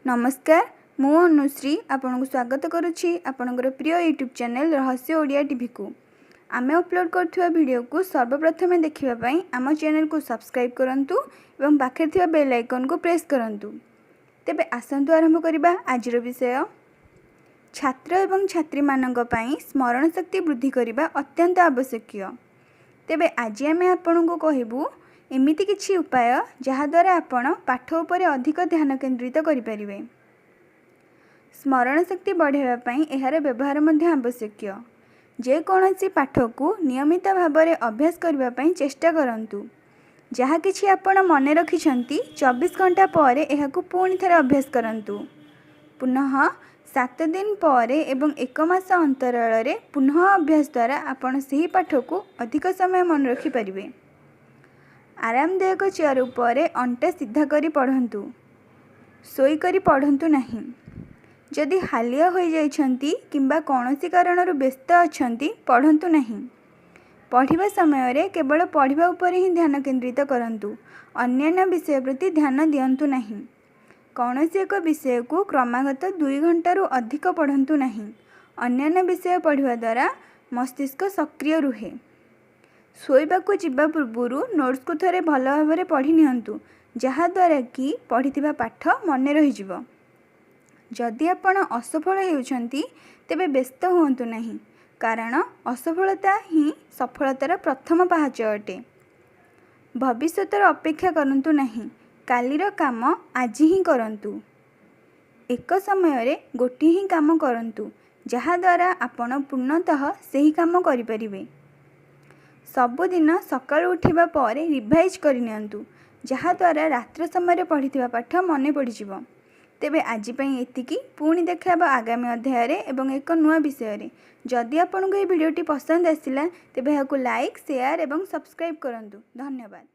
नमस्कार मु अनुश्री आपन को स्वागत करुच्ची आपणकर प्रिय यूट्यूब चैनल रहस्य ओडिया टीवी को आमे अपलोड करथुवा वीडियो को सर्वप्रथमे देखिबा आम चैनल को सब्सक्राइब करंतु एवं पाखे थिबा बेल आइकन को प्रेस करंतु। तेबे आसंतु आरंभ करिबा आजिर विषय। छात्र एवं छात्री मानक पई स्मरण शक्ति वृद्धि करिबा अत्यंत आवश्यक। तेबे आज आमे आपन को कहिबू एमिति किछि उपाय जहा द्वारा आपण पाठ उपरे अधिक ध्यान केंद्रित करि परिबे। स्मरण शक्ति बढ़ावा पई एहार व्यवहार मध्य आवश्यक। जे कोनोसी पाठ को नियमित भाव में अभ्यास करबा पई चेष्टा करंतु। जहा किछि आपण मने रखिछंती 24 घंटा पर एहाकु पुणी थरे अभ्यास करंतु। पुनः 7 दिन पर एवं 1 मास अंतराल रे पुनः अभ्यास द्वारा आपण सही पाठ को अधिक समय मन रखि परिबे। आरामदायक चेयर उपरे अंटा सीधा करी पढ़ंतु। सोई करी पढ़ंतु नहीं। जदि हालिया हो जाइछंती किंबा कौनसी कारणरू व्यस्त अछंती पढ़ंतु नहीं। पढ़िबा समय रे केवल पढ़िबा उपरे ही ध्यान केंद्रित करंतु। अन्यान्य विषय प्रति ध्यान दियंतु नहीं। कौनसी एक विषय को क्रमागत 2 घंटारू अधिक पढ़ंतु नहीं। अन्यान्य विषय पढ़िबा द्वारा मस्तिष्क सक्रिय रुहे। शोइबाकू जिबा पूर्वरु नोट्स को थरे भल भाव पढ़ी नियंतु जहा द्वारा कि पढ़िथिबा पाठ मने रहि जिवो। जदि आपण असफल हेउछंती तेबे व्यस्त हुंतु नहीं कारण असफलता ही सफलतार प्रथम पाहाच अटे। भविष्यतर अपेक्षा करंतु नहीं। कालीर काम आज ही करंतु। एक समय रे गोटी ही काम करंतु जहा द्वारा आपण पूर्णतः सही काम करि परिबे। सबुदिन सकाळ उठिबा परे रिवाइज करि नियंतु जहा द्वारा रात्र समय पढ़िथिबा पाठ मने पड़ि जिवो। तेबे आज पई एतिकी पुणी देखाबा आगामी अध्याय रे एवं एक नुआ विषय रे। जदि आपनको ए वीडियोटी पसंद आसिला तेबे याकु लाइक शेयर एवं सब्सक्राइब करंतु। धन्यवाद।